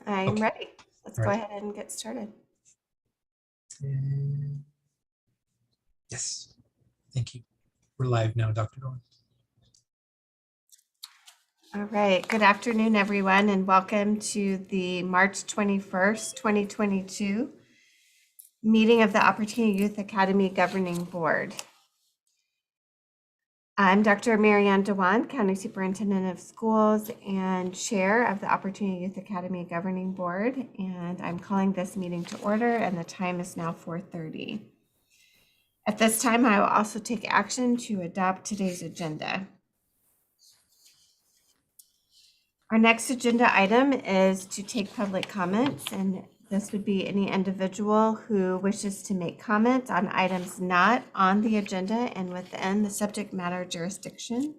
I'm Okay. ready. Let's All go right. ahead and get started. And yes, thank you. We're live now, Dr. Dorn. All right. Good afternoon, everyone, and welcome to the March 21st, 2022 meeting of the Opportunity Youth Academy Governing Board. I'm Dr. Marianne Dewan, County Superintendent of Schools and Chair of the Opportunity Youth Academy Governing Board, and I'm calling this meeting to order, and the time is now 4:30. At this time, I will also take action to adopt today's agenda. Our next agenda item is to take public comments, and this would be any individual who wishes to make comment on items not on the agenda and within the subject matter jurisdiction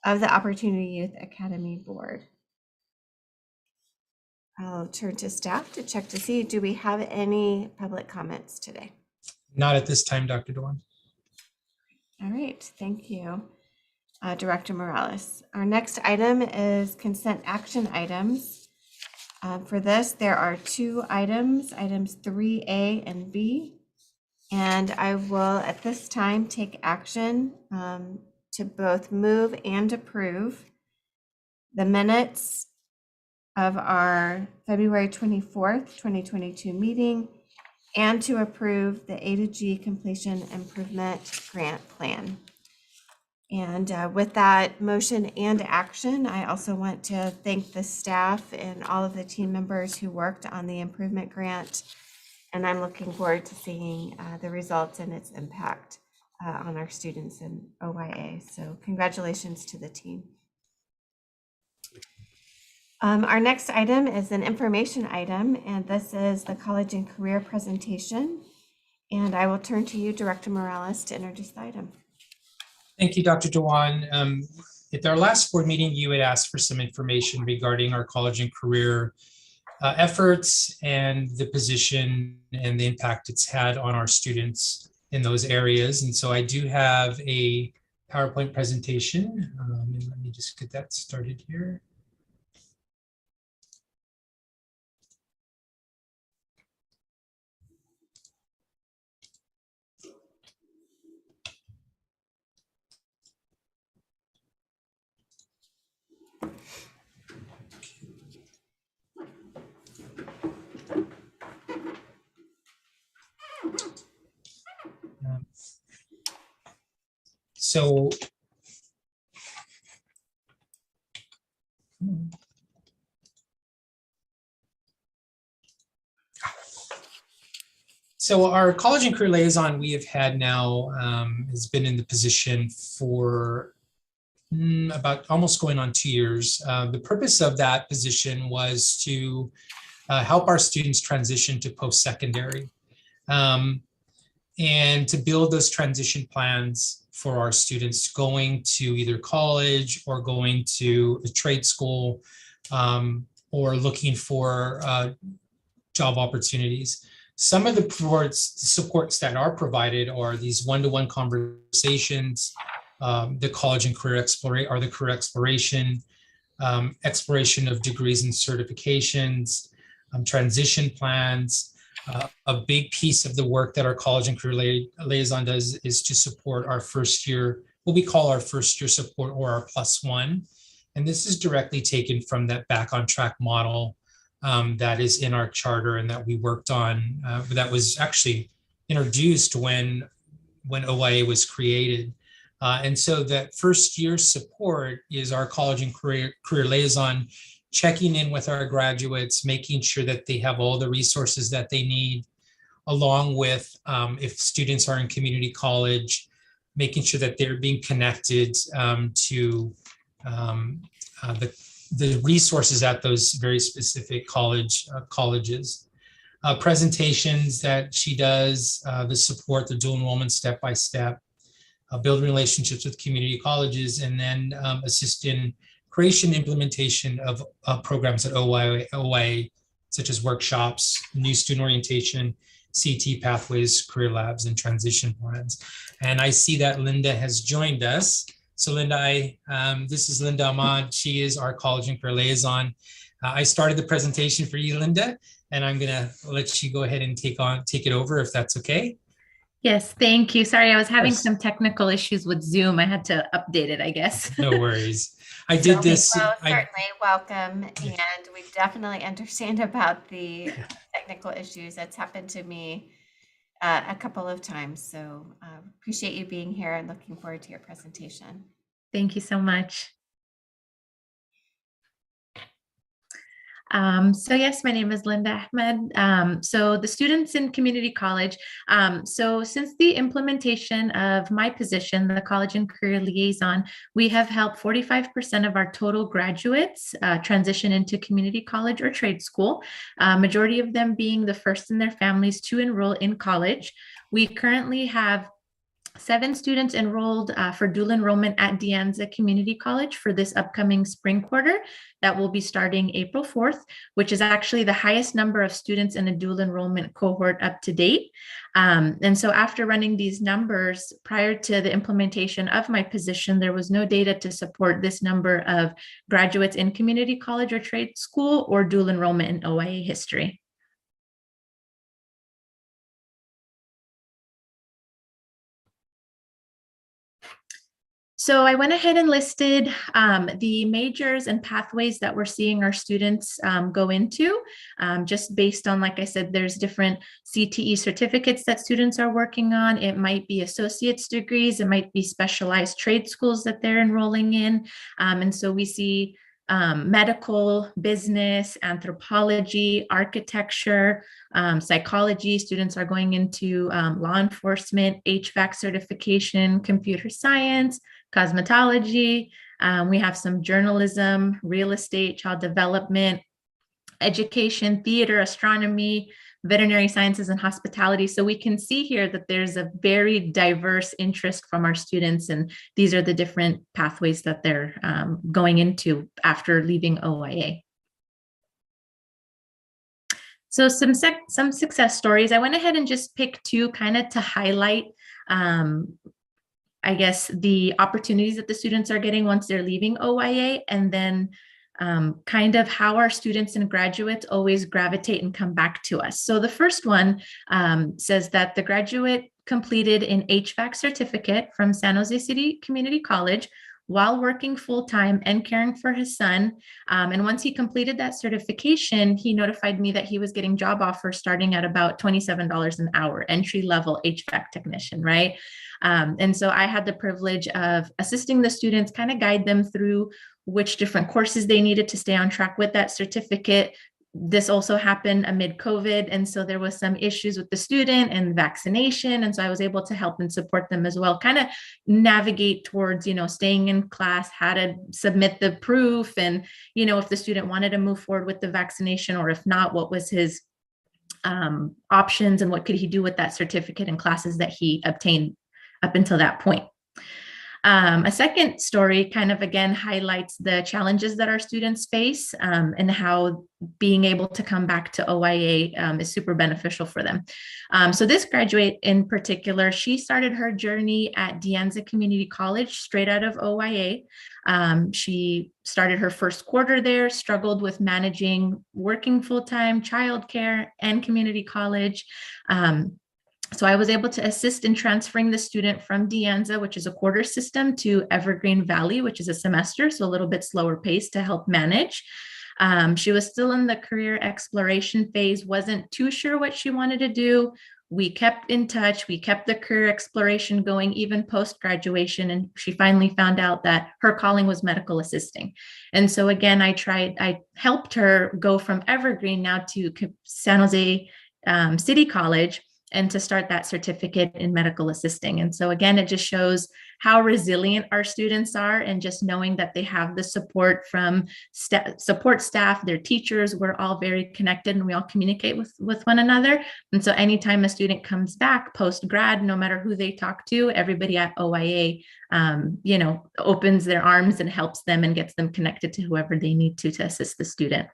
of the Opportunity Youth Academy Board. I'll turn to staff to check to see, do we have any public comments today? Not at this time, Dr. Dorn. All right, thank you. Director Morales. Our next item is consent action items. For this, there are two items 3A and B. And I will at this time take action to both move and approve the minutes of our February 24th, 2022 meeting and to approve the A to G completion improvement grant plan. And with that motion and action, I also want to thank the staff and all of the team members who worked on the improvement grant. And I'm looking forward to seeing the results and its impact on our students in OYA. So congratulations to the team. Our next item is an information item, and this is the college and career presentation. And I will turn to you, Director Morales, to introduce the item. Thank you, Dr. Dewan. At our last board meeting, you had asked for some information regarding our college and career efforts and the position and the impact it's had on our students in those areas. And so I do have a PowerPoint presentation. And let me just get that started here. So our college and career liaison we have had now has been in the position for about almost going on 2 years. The purpose of that position was to help our students transition to post-secondary and to build those transition plans for our students going to either college or going to a trade school or looking for job opportunities. Some of the supports that are provided are these one-to-one conversations, the college and career exploration, exploration of degrees and certifications, transition plans. A big piece of the work that our college and career liaison does is to support our first year, what we call our first year support or our +1. And this is directly taken from that Back on Track model that is in our charter and that we worked on, that was actually introduced when OYA was created. And so that first year support is our college and career liaison checking in with our graduates, making sure that they have all the resources that they need, along with if students are in community college, making sure that they're being connected to the resources at those very specific colleges. Presentations that she does, the support, the dual enrollment step-by-step, build relationships with community colleges, and then assist in creation implementation of programs at OYA, such as workshops, new student orientation, CT pathways, career labs, and transition plans. And I see that Linda has joined us. So Linda, this is Linda Ahmad. She is our college and career liaison. I started the presentation for you, Linda, and I'm gonna let you go ahead and take it over if that's okay. Yes, thank you. Sorry, I was Of having course. some technical issues with Zoom. I had to update it, I guess. No worries. I did this. Well, I certainly welcome, and we definitely understand about the technical issues. That's happened to me a couple of times. So appreciate you being here and looking forward to your presentation. Thank you so much. So yes, my name is Linda Ahmed. So the students in community college. So since the implementation of my position, the college and career liaison, we have helped 45% of our total graduates transition into community college or trade school, majority of them being the first in their families to enroll in college. We currently have 7 students enrolled for dual enrollment at De Anza Community College for this upcoming spring quarter that will be starting April 4th, which is actually the highest number of students in a dual enrollment cohort up to date. And so after running these numbers prior to the implementation of my position, there was no data to support this number of graduates in community college or trade school or dual enrollment in OIA history. So I went ahead and listed the majors and pathways that we're seeing our students go into, just based on, like I said, there's different CTE certificates that students are working on. It might be associate's degrees, it might be specialized trade schools that they're enrolling in. And so we see medical, business, anthropology, architecture, psychology. Students are going into law enforcement, HVAC certification, computer science, cosmetology. We have some journalism, real estate, child development, education, theater, astronomy, veterinary sciences, and hospitality. So we can see here that there's a very diverse interest from our students, and these are the different pathways that they're going into after leaving OIA. So some success stories. I went ahead and just picked 2 kind of to highlight I guess, the opportunities that the students are getting once they're leaving OIA, and then kind of how our students and graduates always gravitate and come back to us. So the first one says that the graduate completed an HVAC certificate from San Jose City Community College while working full-time and caring for his son. And once he completed that certification, he notified me that he was getting job offers starting at about $27 an hour, entry-level HVAC technician, right? And so I had the privilege of assisting the students, kind of guide them through which different courses they needed to stay on track with that certificate. This also happened amid COVID. And so there was some issues with the student and vaccination. And so I was able to help and support them as well, kind of navigate towards, staying in class, how to submit the proof. And, if the student wanted to move forward with the vaccination, or if not, what was his options and what could he do with that certificate and classes that he obtained up until that point. A second story kind of again highlights the challenges that our students face and how being able to come back to OIA is super beneficial for them. So this graduate in particular, she started her journey at De Anza Community College straight out of OIA. She started her first quarter there, struggled with managing working full-time, childcare, and community college. So I was able to assist in transferring the student from De Anza, which is a quarter system, to Evergreen Valley, which is a semester, so a little bit slower pace to help manage. She was still in the career exploration phase, wasn't too sure what she wanted to do. We kept in touch. We kept the career exploration going even post-graduation, and she finally found out that her calling was medical assisting. And so again, I helped her go from Evergreen now to San Jose City College, and to start that certificate in medical assisting. And so again, it just shows how resilient our students are, and just knowing that they have the support from support staff, their teachers. We're all very connected and we all communicate with one another. And so anytime a student comes back post-grad, no matter who they talk to, everybody at OIA, opens their arms and helps them and gets them connected to whoever they need to assist the student.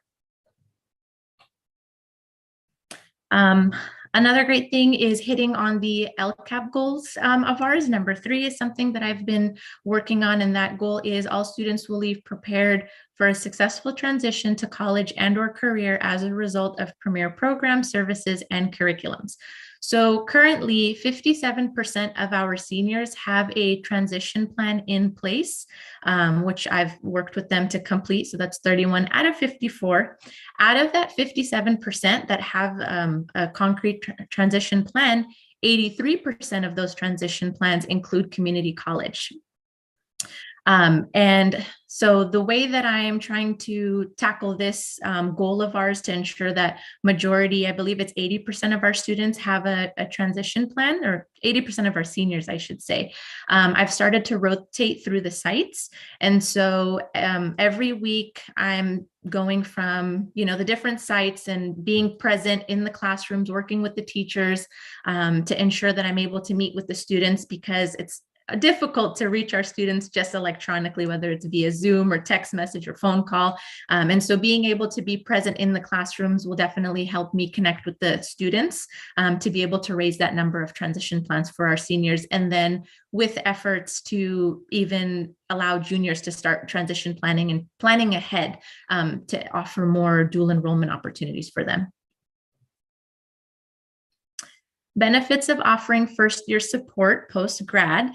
Another great thing is hitting on the LCAP goals of ours. Number 3 is something that I've been working on, and that goal is all students will leave prepared for a successful transition to college and/or career as a result of premier programs, services, and curriculums. So currently, 57% of our seniors have a transition plan in place, which I've worked with them to complete. So that's 31 out of 54. Out of that 57% that have a concrete transition plan, 83% of those transition plans include community college. And so the way that I am trying to tackle this goal of ours to ensure that majority, I believe it's 80% of our students have a transition plan, or 80% of our seniors, I should say. I've started to rotate through the sites. And so every week I'm going from, the different sites and being present in the classrooms, working with the teachers to ensure that I'm able to meet with the students, because it's difficult to reach our students just electronically, whether it's via Zoom or text message or phone call. And so being able to be present in the classrooms will definitely help me connect with the students to be able to raise that number of transition plans for our seniors. And then with efforts to even allow juniors to start transition planning and planning ahead to offer more dual enrollment opportunities for them. Benefits of offering first-year support post-grad.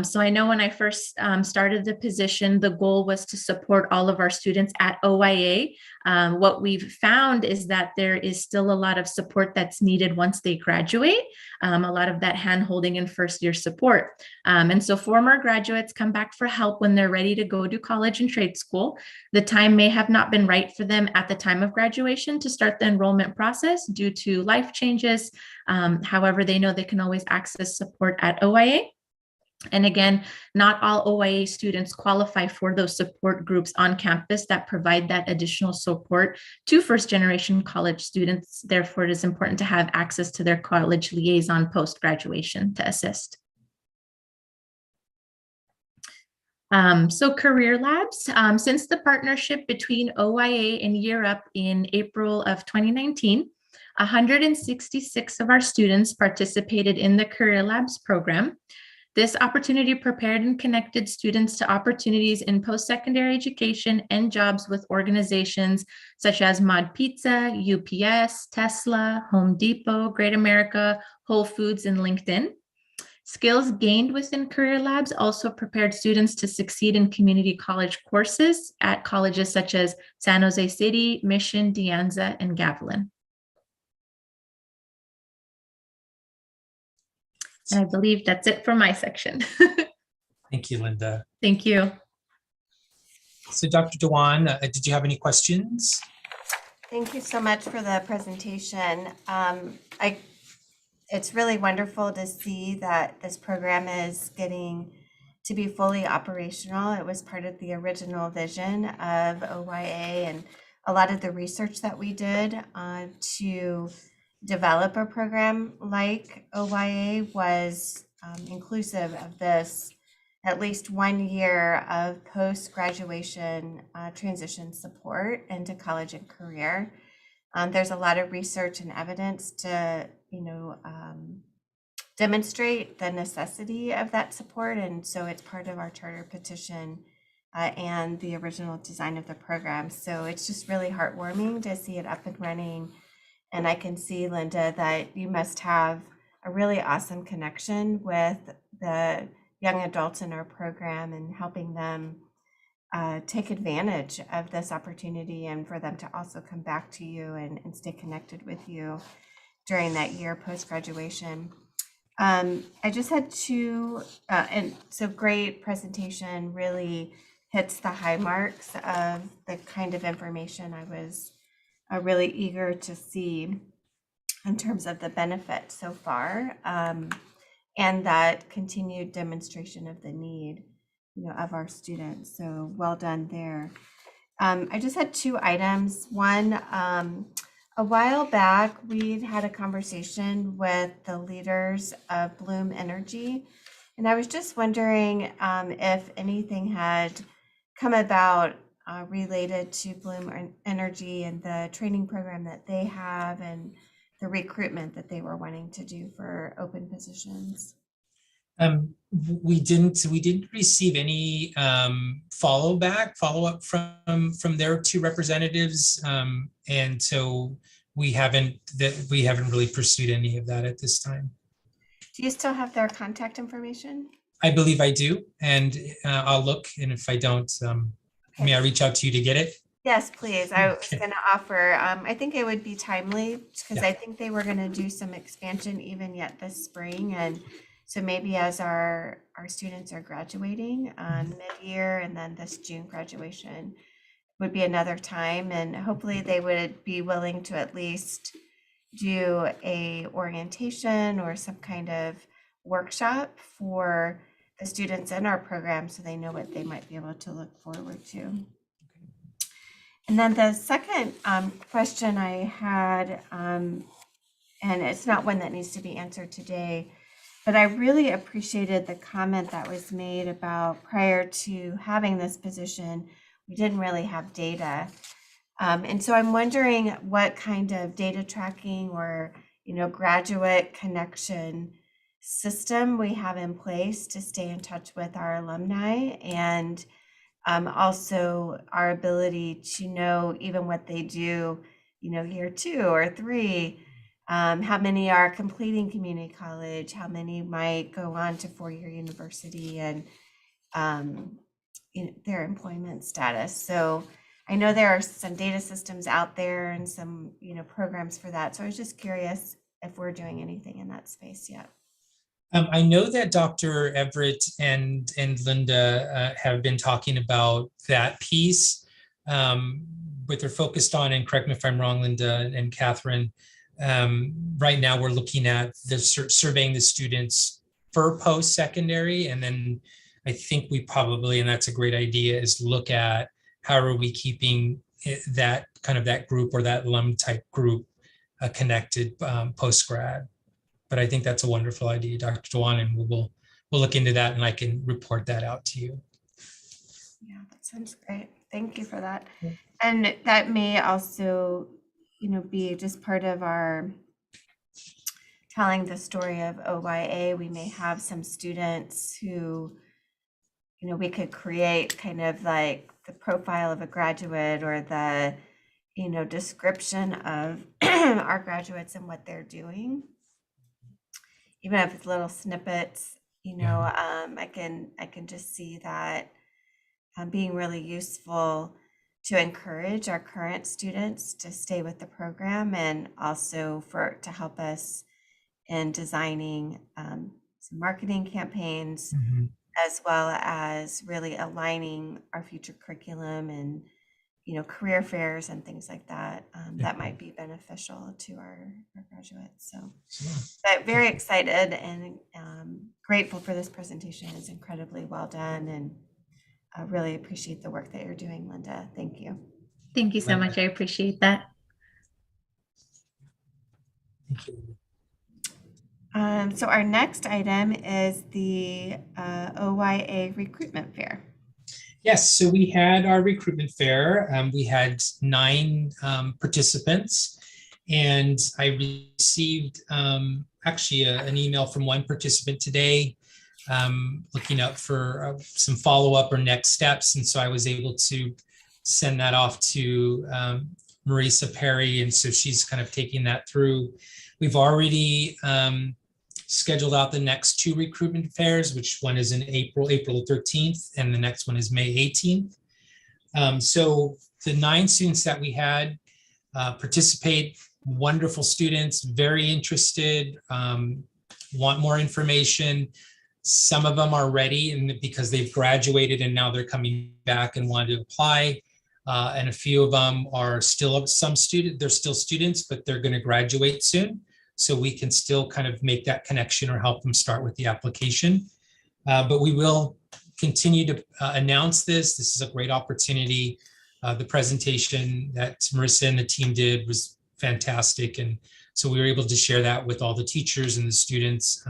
So I know when I first started the position, the goal was to support all of our students at OYA. What we've found is that there is still a lot of support that's needed once they graduate, a lot of that hand-holding and first-year support. And so former graduates come back for help when they're ready to go to college and trade school. The time may have not been right for them at the time of graduation to start the enrollment process due to life changes. However, they know they can always access support at OYA. And again, not all OYA students qualify for those support groups on campus that provide that additional support to first-generation college students. Therefore, it is important to have access to their college liaison post-graduation to assist. So Career Labs, since the partnership between OYA and Year Up in April of 2019, 166 of our students participated in the Career Labs program. This opportunity prepared and connected students to opportunities in post-secondary education and jobs with organizations such as Mod Pizza, UPS, Tesla, Home Depot, Great America, Whole Foods, and LinkedIn. Skills gained within Career Labs also prepared students to succeed in community college courses at colleges such as San Jose City, Mission, De Anza, and Gavilan. And I believe that's it for my section. Thank you, Linda. Thank you. So Dr. Dewan, did you have any questions? Thank you so much for the presentation. It's really wonderful to see that this program is getting to be fully operational. It was part of the original vision of OYA, and a lot of the research that we did to develop a program like OYA was inclusive of this at least 1 year of post-graduation transition support into college and career. There's a lot of research and evidence to, demonstrate the necessity of that support. And so it's part of our charter petition and the original design of the program. So it's just really heartwarming to see it up and running. And I can see, Linda, that you must have a really awesome connection with the young adults in our program and helping them take advantage of this opportunity, and for them to also come back to you and stay connected with you during that year post-graduation. I just had two, and so great presentation, really hits the high marks of the kind of information I was really eager to see in terms of the benefit so far, and that continued demonstration of the need, of our students. So well done there. I just had two items. One, a while back, we'd had a conversation with the leaders of Bloom Energy, and I was just wondering if anything had come about related to Bloom Energy and the training program that they have and the recruitment that they were wanting to do for open positions. We didn't receive any follow up from their two representatives. And so we haven't really pursued any of that at this time. Do you still have their contact information? I believe I do, and I'll look, and if I don't, may I reach out to you to get it? Yes, please. I was Okay. going to offer, I think it would be timely because Yeah. I think they were going to do some expansion even yet this spring. And so maybe as our students are graduating mid-year and then this June graduation would be another time. And hopefully they would be willing to at least do a orientation or some kind of workshop for the students in our program so they know what they might be able to look forward to. And then the second question I had, and it's not one that needs to be answered today, but I really appreciated the comment that was made about prior to having this position, we didn't really have data. And so I'm wondering what kind of data tracking or, graduate connection system we have in place to stay in touch with our alumni, and also our ability to know even what they do, year 2 or 3, how many are completing community college, how many might go on to 4-year university, and their employment status. So I know there are some data systems out there and some, programs for that. So I was just curious if we're doing anything in that space yet. I know that Dr. Everett and Linda have been talking about that piece, but they're focused on, and correct me if I'm wrong, Linda and Catherine, right now we're looking at the surveying the students for post-secondary. And then I think we probably, and that's a great idea, is look at how are we keeping that kind of that group or that alum type group connected post-grad. But I think that's a wonderful idea, Dr. Dewan, and we'll look into that, and I can report that out to you. Yeah, that sounds great. Thank you for that. Yeah. And that may also, be just part of our telling the story of OYA. We may have some students who, we could create kind of like the profile of a graduate or the, description of our graduates and what they're doing. Even if it's little snippets, I can just see that being really useful to encourage our current students to stay with the program, and also to help us in designing some marketing campaigns, as well as really aligning our future curriculum and career fairs and things like that. That might be beneficial to our graduates. So, but very excited and grateful for this presentation. It's incredibly well done, and I really appreciate the work that you're doing, Linda. Thank you. Thank you so much. I appreciate that. Thank you. So our next item is the OYA recruitment fair. Yes, so we had our recruitment fair. We had 9 participants, and I received actually an email from one participant today looking up for some follow-up or next steps. And so I was able to send that off to Marisa Perry, and so she's kind of taking that through. We've already scheduled out the next 2 recruitment fairs, which one is in April 13th, and the next one is May 18th. So the 9 students that we had participate, wonderful students, very interested, want more information. Some of them are ready, and because they've graduated and now they're coming back and want to apply. And a few of them are still they're still students, but they're going to graduate soon. So we can still kind of make that connection or help them start with the application. But we will continue to announce this. This is a great opportunity. The presentation that Marissa and the team did was fantastic. And so we were able to share that with all the teachers and the students,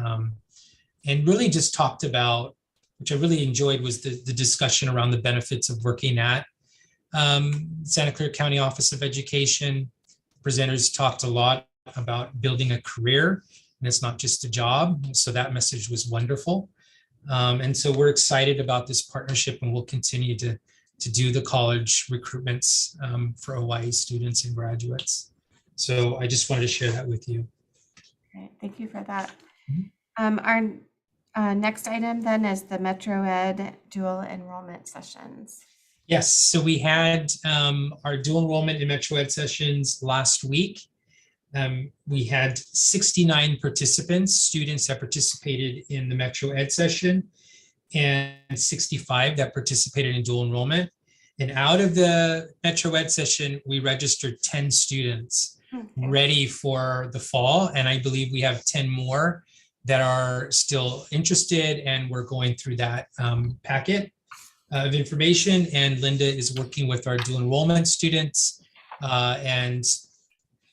and really just talked about, which I really enjoyed, was the discussion around the benefits of working at Santa Clara County Office of Education. Presenters talked a lot about building a career and it's not just a job. So that message was wonderful. And so we're excited about this partnership, and we'll continue to do the college recruitments for OYA students and graduates. So I just wanted to share that with you. Great, thank you for that. Mhm. Our next item then is the Metro Ed dual enrollment sessions. Yes, so we had our dual enrollment in Metro Ed sessions last week. We had 69 participants, students that participated in the Metro Ed session, and 65 that participated in dual enrollment. And out of the Metro Ed session, we registered 10 students ready for the fall. And I believe we have 10 more that are still interested, and we're going through that packet of information. And Linda is working with our dual enrollment students and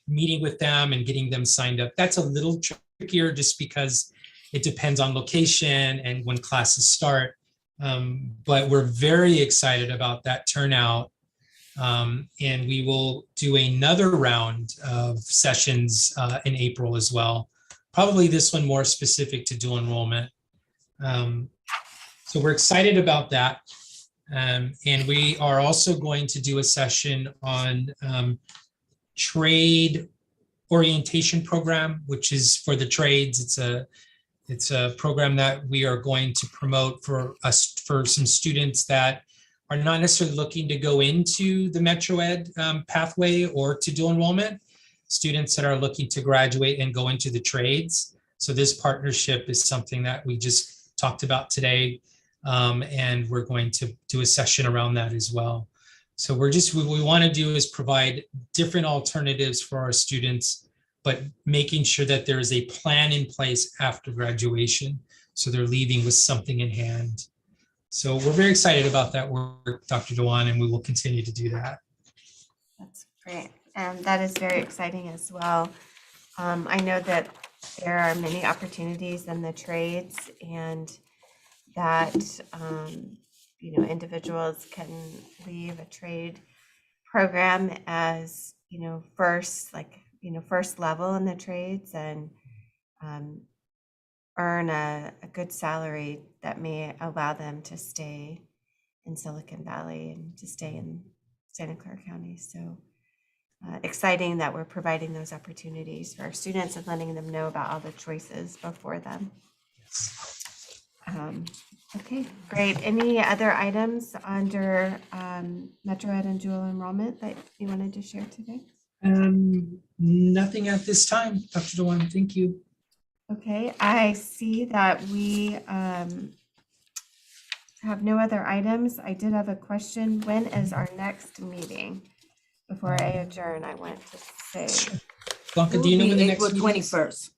meeting with them and getting them signed up. That's a little trickier just because it depends on location and when classes start. But we're very excited about that turnout. And we will do another round of sessions in April as well. Probably this one more specific to dual enrollment. So we're excited about that. And we are also going to do a session on trade orientation program, which is for the trades. It's a program that we are going to promote for some students that are not necessarily looking to go into the Metro Ed pathway or to dual enrollment, students that are looking to graduate and go into the trades. So this partnership is something that we just talked about today, and we're going to do a session around that as well. So what we want to do is provide different alternatives for our students, but making sure that there is a plan in place after graduation, so they're leaving with something in hand. So we're very excited about that work, Dr. Dewan, and we will continue to do that. That's great. And that is very exciting as well. I know that there are many opportunities in the trades, and that individuals can leave a trade program as first level in the trades, and earn a good salary that may allow them to stay in Silicon Valley and to stay in Santa Clara County. So exciting that we're providing those opportunities for our students and letting them know about all the choices before them. Okay, great. Any other items under Metro Ed and dual enrollment that you wanted to share today? Nothing at this time, Dr. Dewan. Thank you. Okay, I see that we have no other items. I did have a question. When is our next meeting? Before I adjourn, I want to say. Blanca, do you know when the next April meeting is? 21st.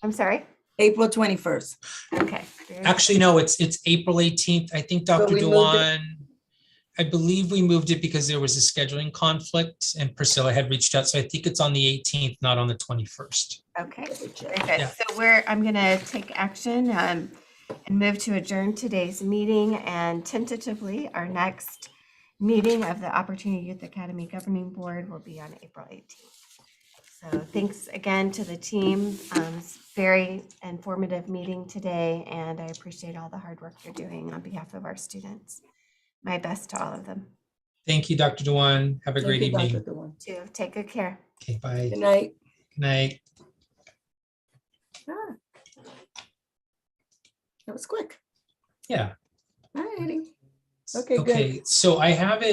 I'm sorry? April 21st. Okay. Actually, no, it's April 18th. I think Dr. we moved Dewan, I believe we moved it because there was a scheduling conflict and Priscilla had reached out. So I think it's on the 18th, not on the 21st. Okay, very good. Yeah. So I'm going to take action and move to adjourn today's meeting, and tentatively our next meeting of the Opportunity Youth Academy Governing Board will be on April 18th. So thanks again to the team. It's a very informative meeting today, and I appreciate all the hard work you're doing on behalf of our students. My best to all of them. Thank you, Dr. Dewan. Have a Thank great you, Dr. evening. Dewan. To take good care. Okay, bye. Good night. Good night. Ah. That was quick. Yeah. All righty. Okay, good. Okay, so I have it